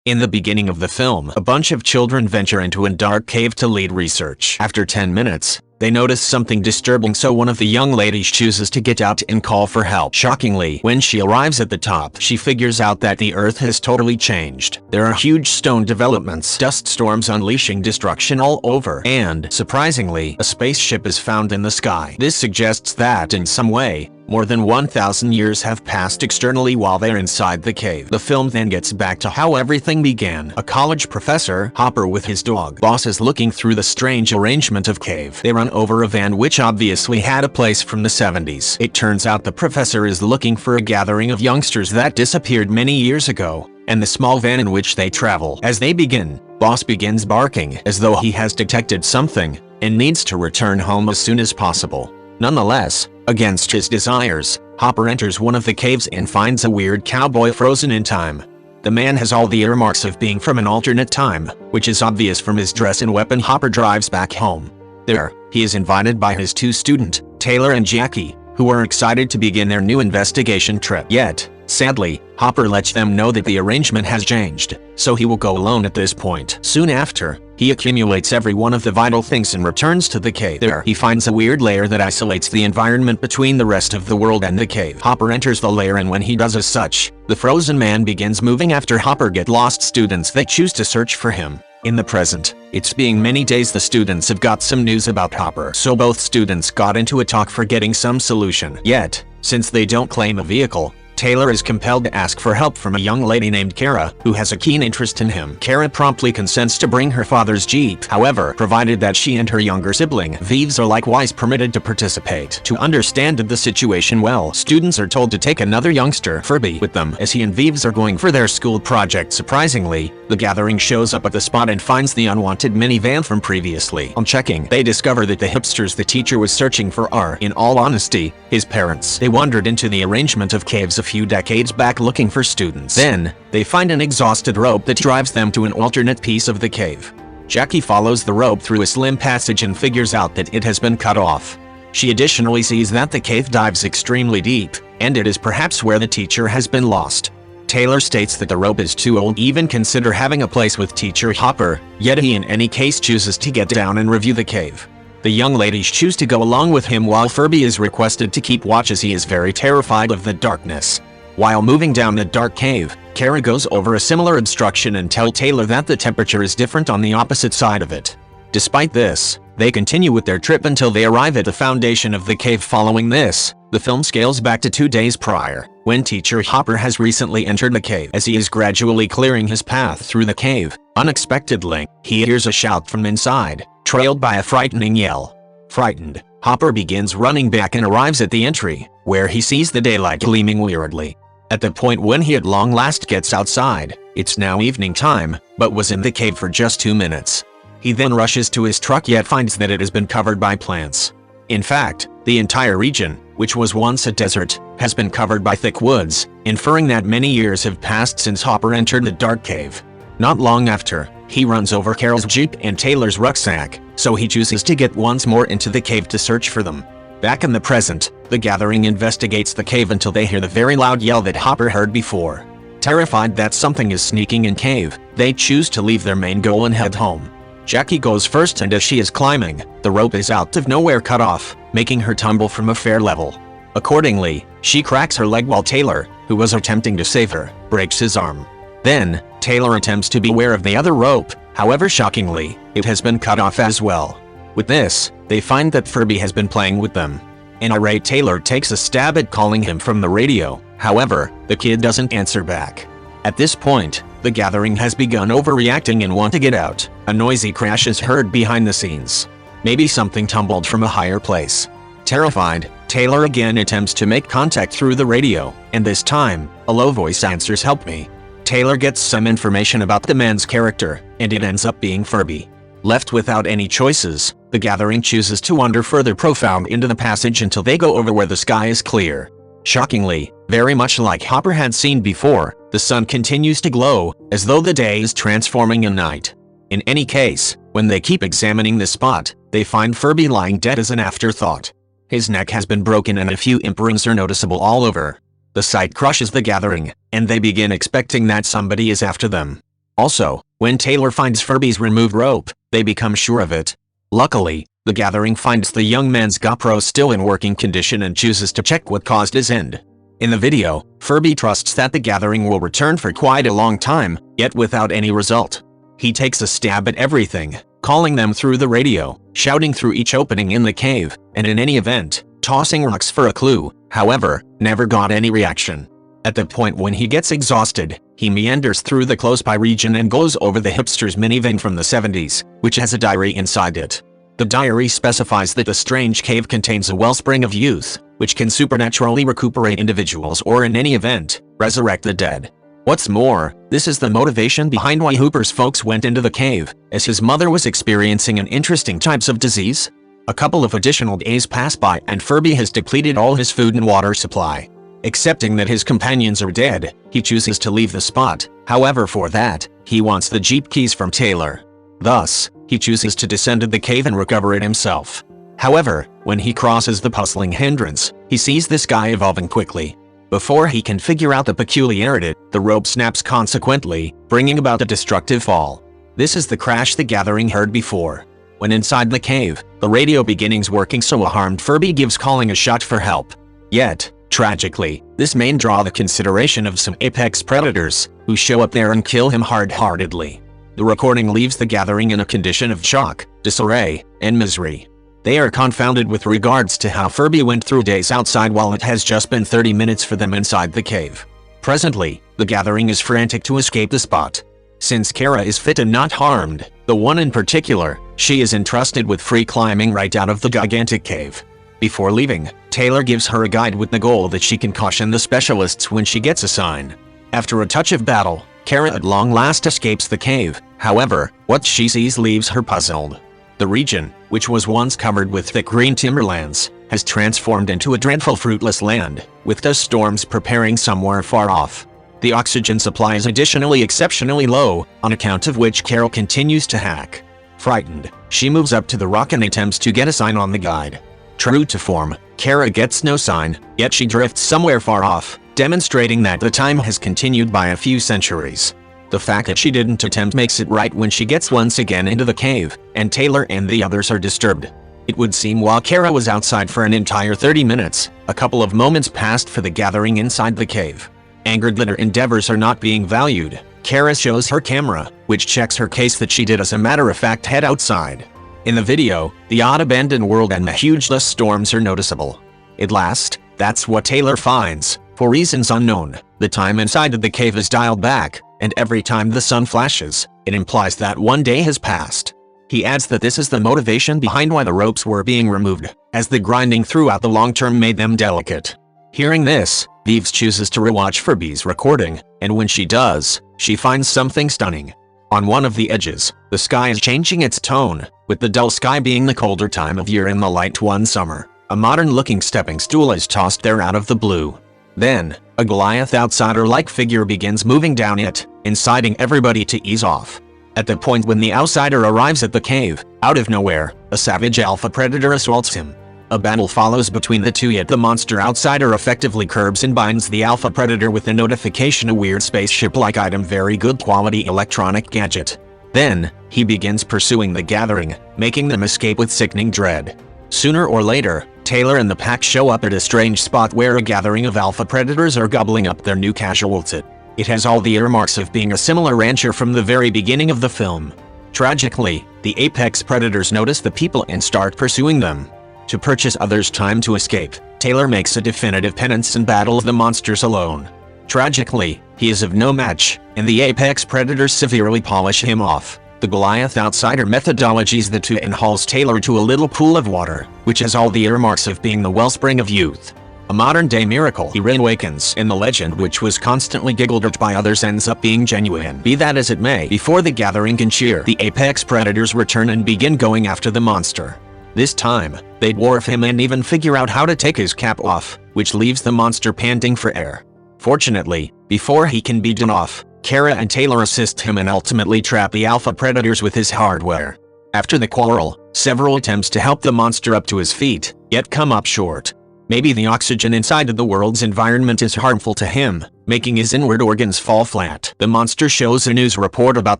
In the beginning of the film, a bunch of children venture into a dark cave to lead research. After 10 minutes, they notice something disturbing, so one of the young ladies chooses to get out and call for help. Shockingly, when she arrives at the top, she figures out that the Earth has totally changed. There are huge stone developments, dust storms unleashing destruction all over, and, surprisingly, a spaceship is found in the sky. This suggests that, in some way, more than 1,000 years have passed externally while they're inside the cave. The film then gets back to how everything began. A college professor, Hopper, with his dog Boss, is looking through the strange arrangement of cave. They run over a van which obviously had a place from the 70s. It turns out the professor is looking for a gathering of youngsters that disappeared many years ago, and the small van in which they travel. As they begin, Boss begins barking as though he has detected something and needs to return home as soon as possible. Nonetheless, against his desires, Hopper enters one of the caves and finds a weird cowboy frozen in time. The man has all the earmarks of being from an alternate time, which is obvious from his dress and weapon. Hopper drives back home. There, he is invited by his two students, Taylor and Jackie, who are excited to begin their new investigation trip. Yet, sadly, Hopper lets them know that the arrangement has changed, so he will go alone at this point. Soon after, he accumulates every one of the vital things and returns to the cave. There, he finds a weird layer that isolates the environment between the rest of the world and the cave. Hopper enters the layer, and when he does as such, the frozen man begins moving. After Hopper gets lost, students they choose to search for him. In the present, it's being many days, the students have got some news about Hopper, so both students got into a talk for getting some solution. Yet, since they don't claim a vehicle, Taylor is compelled to ask for help from a young lady named Kara, who has a keen interest in him. Kara promptly consents to bring her father's Jeep, however, provided that she and her younger sibling, Vives, are likewise permitted to participate. To understand the situation well, students are told to take another youngster, Furby, with them, as he and Vives are going for their school project. Surprisingly, the gathering shows up at the spot and finds the unwanted minivan from previously. On checking, they discover that the hipsters the teacher was searching for are, in all honesty, his parents. They wandered into the arrangement of caves a few decades back looking for students. Then, they find an exhausted rope that drives them to an alternate piece of the cave. Jackie follows the rope through a slim passage and figures out that it has been cut off. She additionally sees that the cave dives extremely deep, and it is perhaps where the teacher has been lost. Taylor states that the rope is too old to even consider having a place with teacher Hopper, yet he in any case chooses to get down and review the cave. The young ladies choose to go along with him while Furby is requested to keep watch as he is very terrified of the darkness. While moving down the dark cave, Kara goes over a similar obstruction and tells Taylor that the temperature is different on the opposite side of it. Despite this, they continue with their trip until they arrive at the foundation of the cave. Following this, the film scales back to 2 days prior, when teacher Hopper has recently entered the cave. As he is gradually clearing his path through the cave, unexpectedly, he hears a shout from inside, trailed by a frightening yell. Frightened, Hopper begins running back and arrives at the entry, where he sees the daylight gleaming weirdly. At the point when he at long last gets outside, it's now evening time, but was in the cave for just 2 minutes. He then rushes to his truck, yet finds that it has been covered by plants. In fact, the entire region, which was once a desert, has been covered by thick woods, inferring that many years have passed since Hopper entered the dark cave. Not long after, he runs over Carol's Jeep and Taylor's rucksack, so he chooses to get once more into the cave to search for them. Back in the present, the gathering investigates the cave until they hear the very loud yell that Hopper heard before. Terrified that something is sneaking in cave, they choose to leave their main goal and head home. Jackie goes first, and as she is climbing, the rope is out of nowhere cut off, making her tumble from a fair level. Accordingly, she cracks her leg while Taylor, who was attempting to save her, breaks his arm. Then, Taylor attempts to beware of the other rope, however shockingly, it has been cut off as well. With this, they find that Furby has been playing with them. An irate Taylor takes a stab at calling him from the radio, however, the kid doesn't answer back. At this point, the gathering has begun overreacting and want to get out. A noisy crash is heard behind the scenes. Maybe something tumbled from a higher place. Terrified, Taylor again attempts to make contact through the radio, and this time, a low voice answers, "Help me." Taylor gets some information about the man's character, and it ends up being Furby. Left without any choices, the gathering chooses to wander further profound into the passage until they go over where the sky is clear. Shockingly, very much like Hopper had seen before, the sun continues to glow, as though the day is transforming in night. In any case, when they keep examining the spot, they find Furby lying dead as an afterthought. His neck has been broken and a few imprints are noticeable all over. The sight crushes the gathering, and they begin expecting that somebody is after them. Also, when Taylor finds Furby's removed rope, they become sure of it. Luckily, the Gathering finds the young man's GoPro still in working condition and chooses to check what caused his end. In the video, Furby trusts that the Gathering will return for quite a long time, yet without any result. He takes a stab at everything, calling them through the radio, shouting through each opening in the cave, and in any event, tossing rocks for a clue, however, never got any reaction. At the point when he gets exhausted, he meanders through the close-by region and goes over the hipster's minivan from the 70s, which has a diary inside it. The diary specifies that the strange cave contains a wellspring of youth, which can supernaturally recuperate individuals or in any event, resurrect the dead. What's more, this is the motivation behind why Hooper's folks went into the cave, as his mother was experiencing an interesting types of disease. A couple of additional days pass by and Furby has depleted all his food and water supply. Accepting that his companions are dead, he chooses to leave the spot. However, for that, he wants the Jeep keys from Taylor. Thus, he chooses to descend to the cave and recover it himself. However, when he crosses the puzzling hindrance, he sees this guy evolving quickly. Before he can figure out the peculiarity, the rope snaps consequently, bringing about a destructive fall. This is the crash the Gathering heard before. When inside the cave, the radio begins working so a harmed Furby gives calling a shot for help. Yet, tragically, this may draw the consideration of some apex predators, who show up there and kill him hard-heartedly. The recording leaves the Gathering in a condition of shock, disarray, and misery. They are confounded with regards to how Furby went through days outside while it has just been 30 minutes for them inside the cave. Presently, the Gathering is frantic to escape the spot. Since Kara is fit and not harmed, the one in particular, she is entrusted with free climbing right out of the gigantic cave. Before leaving, Taylor gives her a guide with the goal that she can caution the specialists when she gets a sign. After a touch of battle, Kara at long last escapes the cave. However, what she sees leaves her puzzled. The region, which was once covered with thick green timberlands, has transformed into a dreadful fruitless land, with dust storms preparing somewhere far off. The oxygen supply is additionally exceptionally low, on account of which Carol continues to hack. Frightened, she moves up to the rock and attempts to get a sign on the guide. True to form, Kara gets no sign, yet she drifts somewhere far off, demonstrating that the time has continued by a few centuries. The fact that she didn't attempt makes it right when she gets once again into the cave, and Taylor and the others are disturbed. It would seem while Kara was outside for an entire 30 minutes, a couple of moments passed for the Gathering inside the cave. Angered that her endeavors are not being valued, Kara shows her camera, which checks her case that she did as a matter of fact head outside. In the video, the odd abandoned world and the huge dust storms are noticeable. At last, that's what Taylor finds. For reasons unknown, the time inside of the cave is dialed back, and every time the sun flashes, it implies that one day has passed. He adds that this is the motivation behind why the ropes were being removed, as the grinding throughout the long term made them delicate. Hearing this, Vives chooses to rewatch Furby's recording, and when she does, she finds something stunning. On one of the edges, the sky is changing its tone, with the dull sky being the colder time of year and the light one summer. A modern-looking stepping stool is tossed there out of the blue. Then, a Goliath outsider-like figure begins moving down it, inciting everybody to ease off. At the point when the outsider arrives at the cave, out of nowhere, a savage alpha predator assaults him. A battle follows between the two, yet the monster outsider effectively curbs and binds the alpha predator with a notification, a weird spaceship-like item, very good quality electronic gadget. Then, he begins pursuing the Gathering, making them escape with sickening dread. Sooner or later, Taylor and the pack show up at a strange spot where a gathering of alpha predators are gobbling up their new casualties. It has all the earmarks of being a similar rancher from the very beginning of the film. Tragically, the apex predators notice the people and start pursuing them. To purchase others' time to escape, Taylor makes a definitive penance and battles the monsters alone. Tragically, he is of no match, and the apex predators severely polish him off. The Goliath outsider methodologies the two and hauls Taylor to a little pool of water, which has all the earmarks of being the wellspring of youth. A modern-day miracle he reawakens, and the legend which was constantly giggled at by others ends up being genuine. Be that as it may, before the Gathering can cheer, the apex predators return and begin going after the monster. This time, they dwarf him and even figure out how to take his cap off, which leaves the monster panting for air. Fortunately, before he can be done off, Kara and Taylor assist him and ultimately trap the alpha predators with his hardware. After the quarrel, several attempts to help the monster up to his feet, yet come up short. Maybe the oxygen inside of the world's environment is harmful to him, making his inward organs fall flat. The monster shows a news report about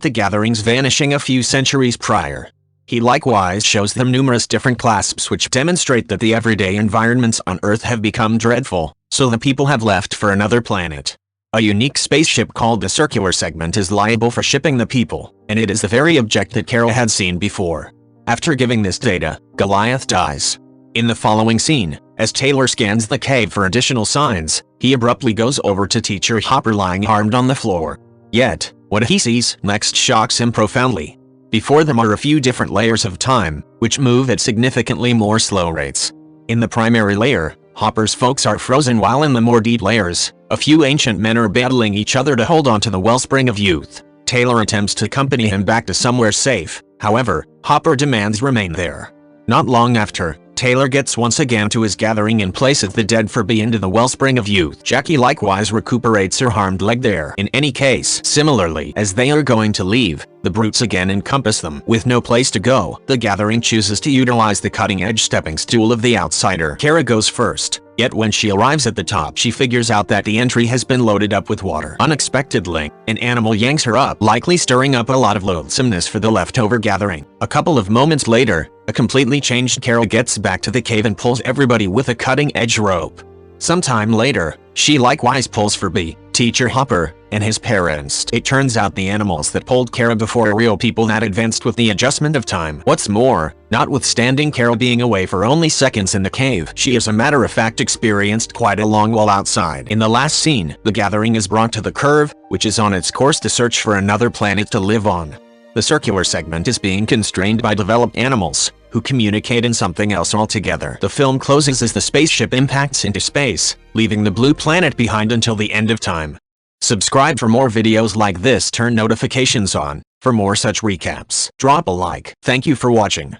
the gatherings vanishing a few centuries prior. He likewise shows them numerous different clasps which demonstrate that the everyday environments on Earth have become dreadful, so the people have left for another planet. A unique spaceship called the Circular Segment is liable for shipping the people, and it is the very object that Carol had seen before. After giving this data, Goliath dies. In the following scene, as Taylor scans the cave for additional signs, he abruptly goes over to Teacher Hopper lying harmed on the floor. Yet, what he sees next shocks him profoundly. Before them are a few different layers of time, which move at significantly more slow rates. In the primary layer, Hopper's folks are frozen, while in the more deep layers, a few ancient men are battling each other to hold on to the wellspring of youth. Taylor attempts to accompany him back to somewhere safe, however, Hopper demands remain there. Not long after, Taylor gets once again to his gathering and places the dead for B into the wellspring of youth. Jackie likewise recuperates her harmed leg there. In any case, similarly, as they are going to leave, the brutes again encompass them. With no place to go, the gathering chooses to utilize the cutting-edge stepping stool of the outsider. Kara goes first, yet when she arrives at the top she figures out that the entry has been loaded up with water. Unexpectedly, an animal yanks her up, likely stirring up a lot of loathsomeness for the leftover gathering. A couple of moments later, a completely changed Carol gets back to the cave and pulls everybody with a cutting-edge rope. Sometime later, she likewise pulls for B, Teacher Hopper, and his parents. It turns out the animals that pulled Kara before are real people that advanced with the adjustment of time. What's more, notwithstanding Carol being away for only seconds in the cave, she as a matter of fact experienced quite a long while outside. In the last scene, the gathering is brought to the curve, which is on its course to search for another planet to live on. The Circular Segment is being constrained by developed animals, who communicate in something else altogether. The film closes as the spaceship impacts into space, leaving the blue planet behind until the end of time. Subscribe for more videos like this. Turn notifications on for more such recaps. Drop a like. Thank you for watching.